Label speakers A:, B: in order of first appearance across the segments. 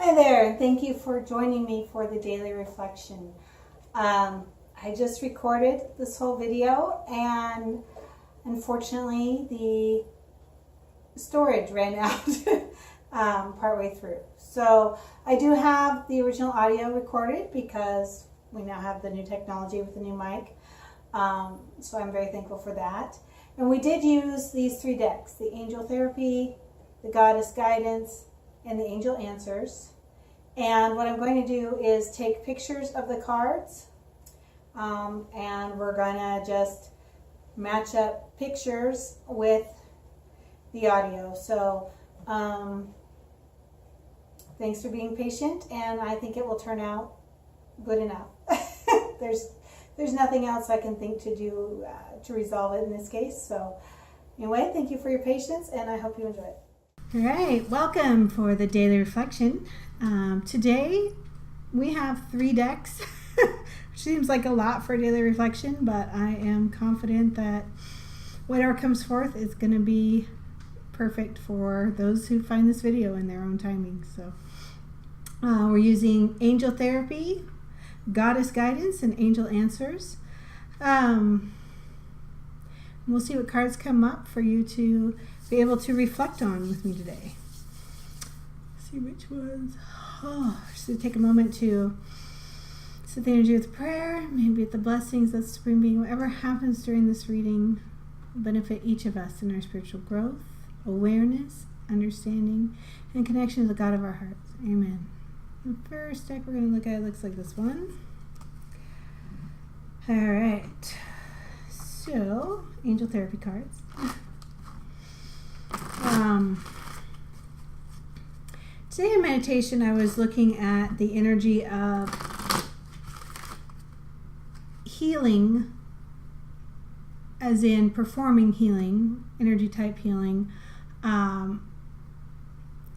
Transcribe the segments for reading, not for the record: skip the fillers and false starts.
A: Hi there, and thank you for joining me for the daily reflection. I just recorded this whole video, and unfortunately the storage ran out partway through. So I do have the original audio recorded because we now have the new technology with the new mic. So I'm very thankful for that. And we did use these 3 decks: the Angel Therapy, the Goddess Guidance, and the Angel Answers. And what I'm going to do is take pictures of the cards, and we're going to just match up pictures with the audio. So thanks for being patient, and I think it will turn out good enough. There's nothing else I can think to do to resolve it in this case. So anyway, thank you for your patience, and I hope you enjoy it.
B: All right, welcome for the daily reflection. Today we have 3 decks, which seems like a lot for a daily reflection, but I am confident that whatever comes forth is going to be perfect for those who find this video in their own timing. So we're using Angel Therapy, Goddess Guidance, and Angel Answers. We'll see what cards come up for you to be able to reflect on with me today. See which ones. Just take a moment to set the energy with prayer, maybe with the blessings of the Supreme Being. Whatever happens during this reading will benefit each of us in our spiritual growth, awareness, understanding, and connection to the God of our hearts. Amen. The first deck we're going to look at looks like this one. All right. So, Angel Therapy cards. Today in meditation, I was looking at the energy of healing, as in performing healing, energy type healing, in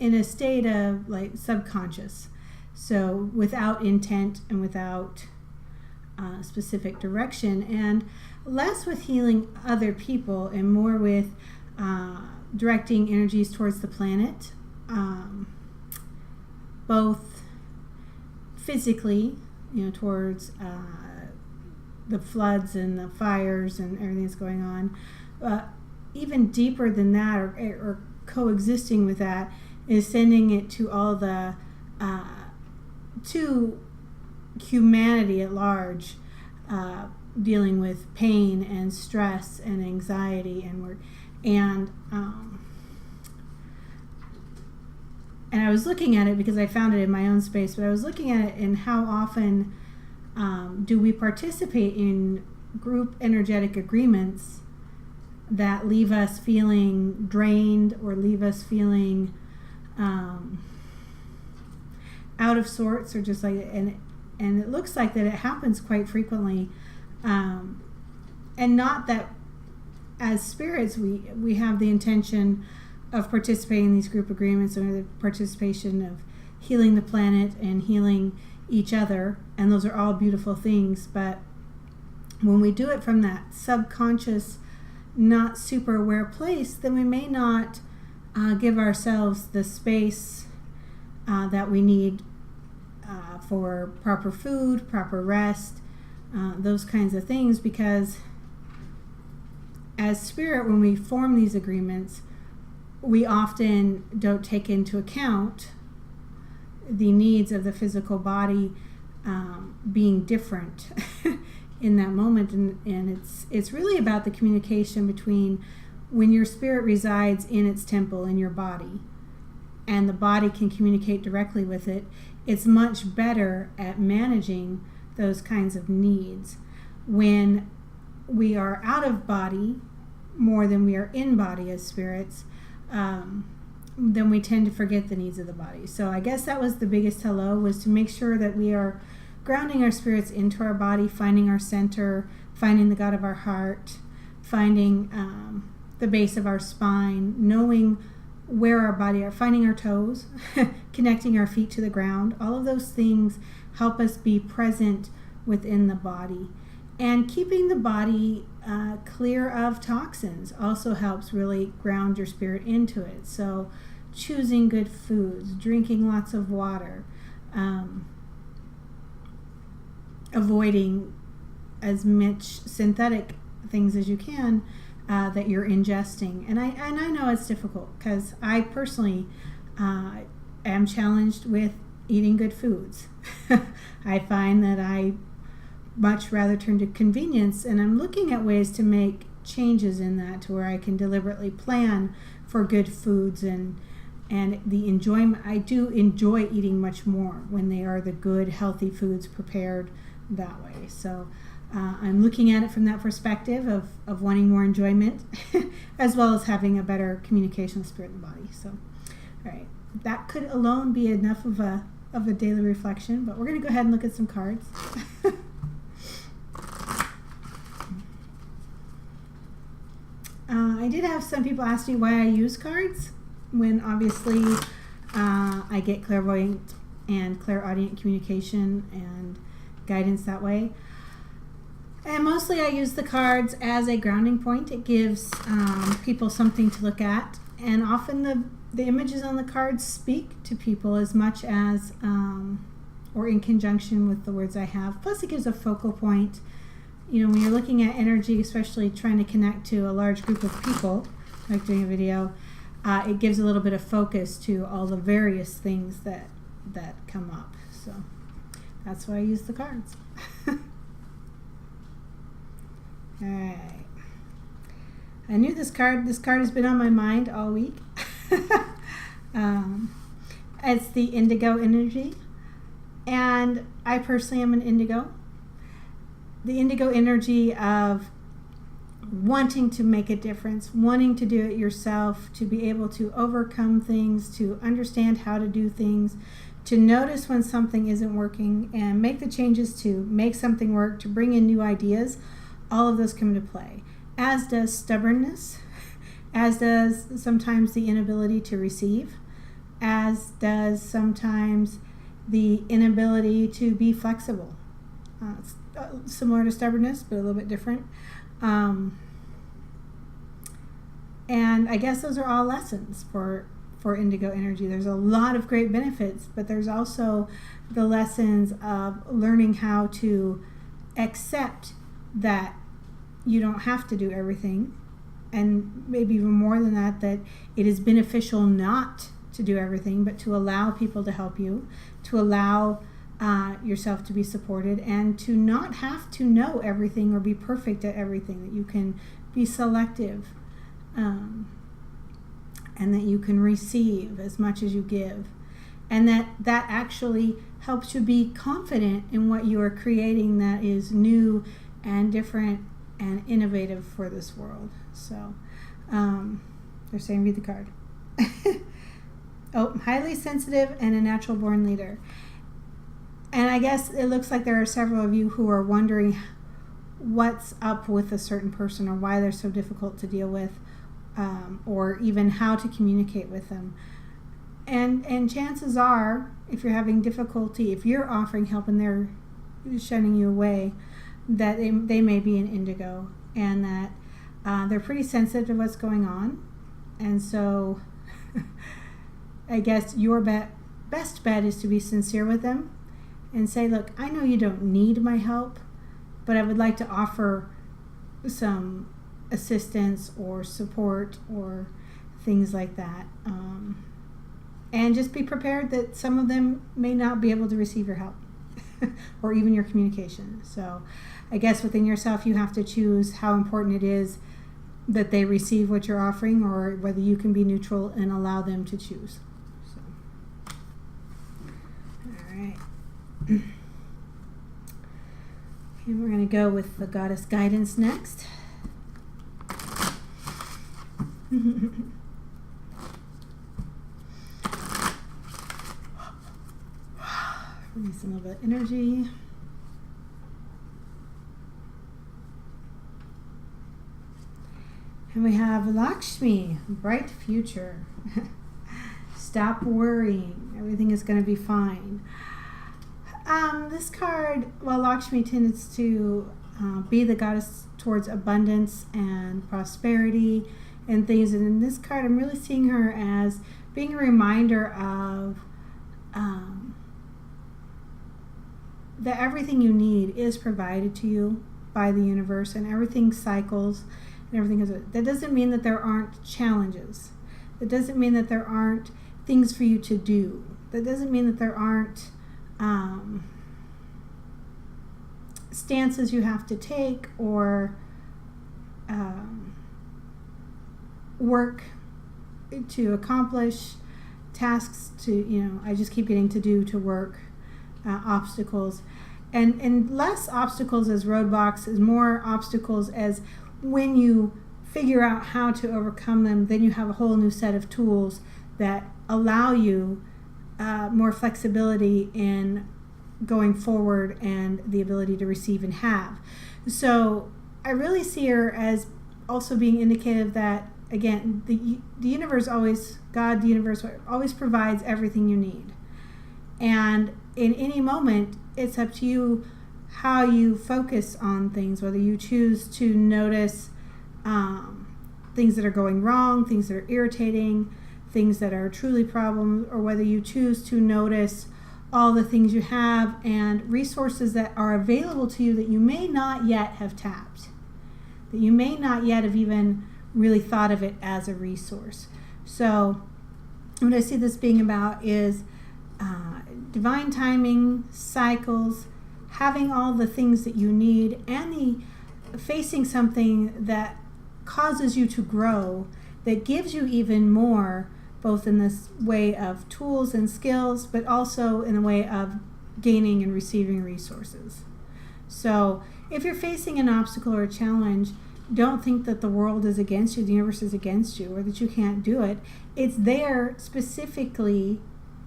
B: a state of like subconscious. So without intent and without specific direction, and less with healing other people and more with directing energies towards the planet, both physically, towards the floods and the fires and everything that's going on. Even deeper than that, or coexisting with that, is sending it to all the to humanity at large, dealing with pain and stress and anxiety and work. And I was looking at it because I found it in my own space, but I was looking at it in how often do we participate in group energetic agreements that leave us feeling drained or leave us feeling out of sorts, or just like, and it looks like that it happens quite frequently, and not that as spirits we have the intention of participating in these group agreements, or the participation of healing the planet and healing each other, and those are all beautiful things. But when we do it from that subconscious, not super aware place, then we may not give ourselves the space that we need for proper food, proper rest, those kinds of things, because as spirit, when we form these agreements, we often don't take into account the needs of the physical body being different in that moment, and it's really about the communication between when your spirit resides in its temple in your body, and the body can communicate directly with it. It's much better at managing those kinds of needs. When we are out of body more than we are in body as spirits, then we tend to forget the needs of the body. So I guess that was the biggest hello, was to make sure that we are grounding our spirits into our body, finding our center, finding the God of our heart, finding the base of our spine, knowing where our body are, finding our toes, connecting our feet to the ground. All of those things help us be present within the body. And keeping the body clear of toxins also helps really ground your spirit into it. So choosing good foods, drinking lots of water, avoiding as much synthetic things as you can that you're ingesting. And I know it's difficult because I personally am challenged with eating good foods. I find that I much rather turn to convenience, and I'm looking at ways to make changes in that to where I can deliberately plan for good foods and the enjoyment. I do enjoy eating much more when they are the good, healthy foods prepared that way. So I'm looking at it from that perspective of wanting more enjoyment as well as having a better communication with spirit and body. So, all right, that could alone be enough of a daily reflection, but we're going to go ahead and look at some cards. I did have some people ask me why I use cards when obviously I get clairvoyant and clairaudient communication and guidance that way. And mostly I use the cards as a grounding point. It gives people something to look at, and often the images on the cards speak to people as much as or in conjunction with the words I have. Plus it gives a focal point. You know, when you're looking at energy, especially trying to connect to a large group of people, like doing a video, it gives a little bit of focus to all the various things that come up. So that's why I use the cards. All right. I knew this card has been on my mind all week. It's the indigo energy, and I personally am an indigo. The indigo energy of wanting to make a difference, wanting to do it yourself, to be able to overcome things, to understand how to do things, to notice when something isn't working and make the changes to make something work, to bring in new ideas. All of those come into play, as does stubbornness, as does sometimes the inability to receive, as does sometimes the inability to be flexible. It's similar to stubbornness, but a little bit different. And I guess those are all lessons for indigo energy. There's a lot of great benefits, but there's also the lessons of learning how to accept that you don't have to do everything, and maybe even more than that, that it is beneficial not to do everything, but to allow people to help you, to allow yourself to be supported, and to not have to know everything or be perfect at everything, that you can be selective, and that you can receive as much as you give, and that actually helps you be confident in what you are creating that is new and different and innovative for this world. So they're saying read the card. Oh, highly sensitive and a natural born leader. And I guess it looks like there are several of you who are wondering what's up with a certain person, or why they're so difficult to deal with, or even how to communicate with them. And chances are, if you're having difficulty, if you're offering help and they're shunning you away, that they may be an indigo, and that they're pretty sensitive to what's going on. And so I guess your best bet is to be sincere with them and say, look, I know you don't need my help, but I would like to offer some assistance or support or things like that. And just be prepared that some of them may not be able to receive your help or even your communication. So I guess within yourself you have to choose how important it is that they receive what you're offering, or whether you can be neutral and allow them to choose. So, all right. And we're going to go with the goddess guidance next. Release a little bit of energy. And we have Lakshmi, bright future. Stop worrying. Everything is going to be fine. This card, well, Lakshmi tends to be the goddess towards abundance and prosperity and things. And in this card, I'm really seeing her as being a reminder of that everything you need is provided to you by the universe, and everything cycles and everything is. That doesn't mean that there aren't challenges. That doesn't mean that there aren't things for you to do. That doesn't mean that there aren't stances you have to take, or work to accomplish, tasks to, I just keep getting to do, to work, obstacles. And less obstacles as roadblocks, as more obstacles as when you figure out how to overcome them, then you have a whole new set of tools that allow you more flexibility in going forward and the ability to receive and have. So I really see her as also being indicative that, again, the universe always, God, the universe always provides everything you need. And in any moment, it's up to you how you focus on things, whether you choose to notice things that are going wrong, things that are irritating, things that are truly problems, or whether you choose to notice all the things you have and resources that are available to you that you may not yet have tapped, that you may not yet have even really thought of it as a resource. So what I see this being about is divine timing, cycles, having all the things that you need, and facing something that causes you to grow, that gives you even more, both in this way of tools and skills, but also in the way of gaining and receiving resources. So if you're facing an obstacle or a challenge, don't think that the world is against you, the universe is against you, or that you can't do it. It's there specifically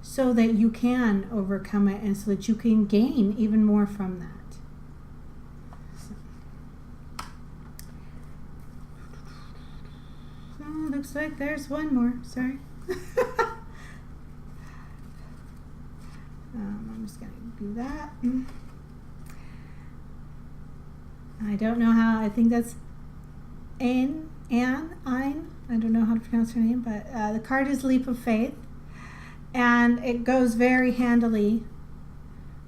B: so that you can overcome it and so that you can gain even more from that. So, looks like there's one more. Sorry. I'm just going to do that. I don't know how, I think that's Ein. I don't know how to pronounce her name, but the card is Leap of Faith. And it goes very handily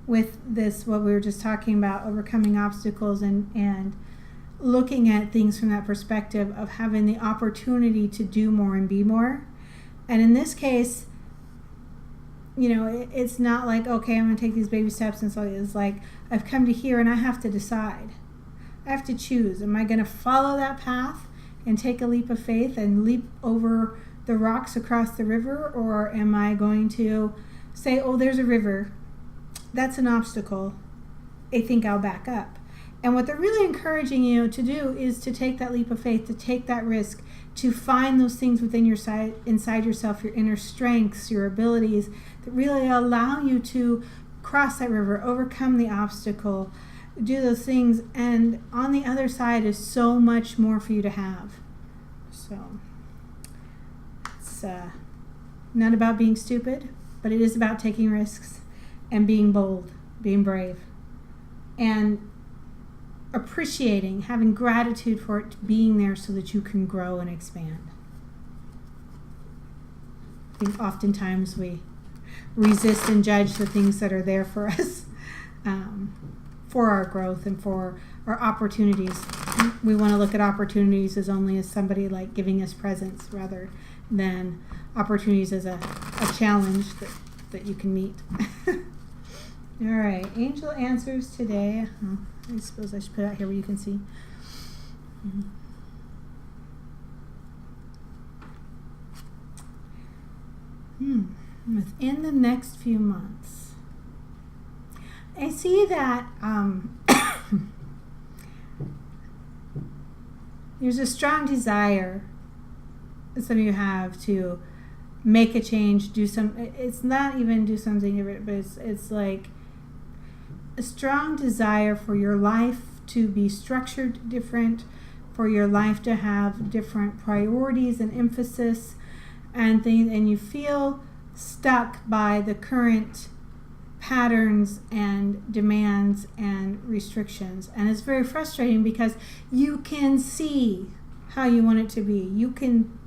B: with this, what we were just talking about, overcoming obstacles and looking at things from that perspective of having the opportunity to do more and be more. And in this case, it's not like, okay, I'm going to take these baby steps, and so it's like, I've come to here and I have to decide. I have to choose. Am I going to follow that path and take a leap of faith and leap over the rocks across the river, or am I going to say, oh, there's a river, that's an obstacle, I think I'll back up? And what they're really encouraging you to do is to take that leap of faith, to take that risk, to find those things within your inside yourself, your inner strengths, your abilities that really allow you to cross that river, overcome the obstacle, do those things, and on the other side is so much more for you to have. So it's not about being stupid, but it is about taking risks and being bold, being brave, and appreciating, having gratitude for it being there so that you can grow and expand. I think oftentimes we resist and judge the things that are there for us, for our growth and for our opportunities. We want to look at opportunities as only as somebody like giving us presents, rather than opportunities as a challenge that you can meet. All right, angel answers today. I suppose I should put it out here where you can see. Within the next few months, I see that there's a strong desire that some of you have to make a change, do some. It's not even do something different, but it's like a strong desire for your life to be structured different, for your life to have different priorities and emphasis and things, and you feel stuck by the current patterns and demands and restrictions. And it's very frustrating because you can see how you want it to be. You can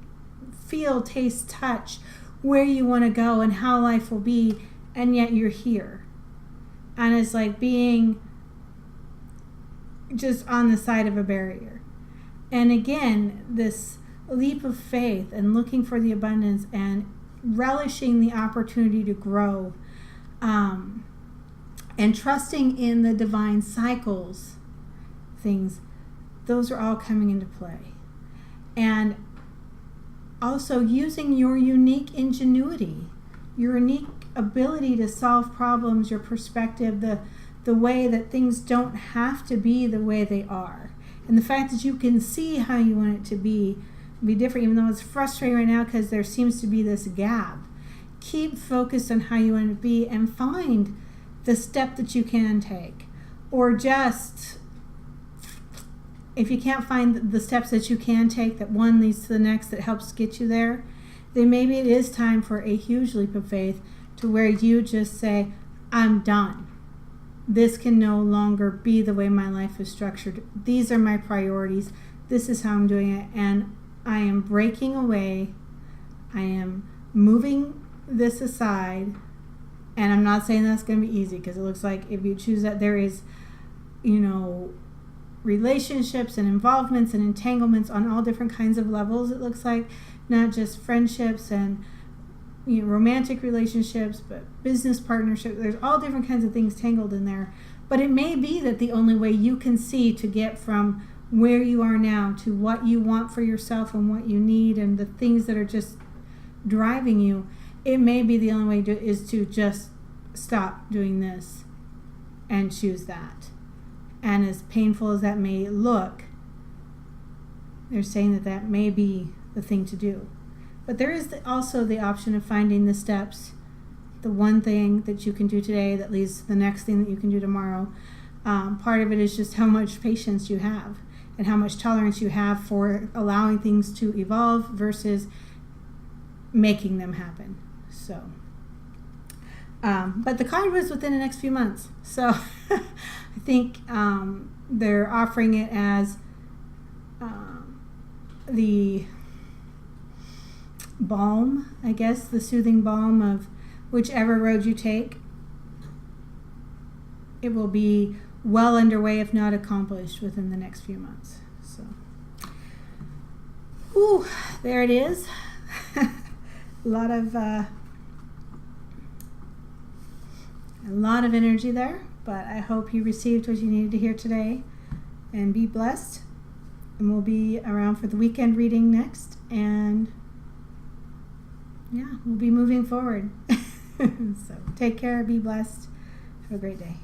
B: feel, taste, touch where you want to go and how life will be, and yet you're here. And it's like being just on the side of a barrier. And again, this leap of faith and looking for the abundance and relishing the opportunity to grow, and trusting in the divine cycles, things, those are all coming into play. And also using your unique ingenuity, your unique ability to solve problems, your perspective, the way that things don't have to be the way they are. And the fact that you can see how you want it to be different, even though it's frustrating right now because there seems to be this gap. Keep focused on how you want it to be and find the step that you can take. Or just, if you can't find the steps that you can take, that one leads to the next that helps get you there, then maybe it is time for a huge leap of faith to where you just say, I'm done. This can no longer be the way my life is structured. These are my priorities. This is how I'm doing it. And I am breaking away. I am moving this aside. And I'm not saying that's going to be easy, because it looks like if you choose that, there is, relationships and involvements and entanglements on all different kinds of levels. It looks like not just friendships and romantic relationships, but business partnerships. There's all different kinds of things tangled in there. But it may be that the only way you can see to get from where you are now to what you want for yourself and what you need and the things that are just driving you, it may be the only way is to just stop doing this and choose that. And as painful as that may look, they're saying that may be the thing to do. But there is also the option of finding the steps, the one thing that you can do today that leads to the next thing that you can do tomorrow. Part of it is just how much patience you have and how much tolerance you have for allowing things to evolve versus making them happen. So, but the card was within the next few months. So I think they're offering it as the balm, I guess, the soothing balm of whichever road you take. It will be well underway, if not accomplished, within the next few months. So, there it is. a lot of energy there, but I hope you received what you needed to hear today, and be blessed. And we'll be around for the weekend reading next, and we'll be moving forward. So take care, be blessed, have a great day.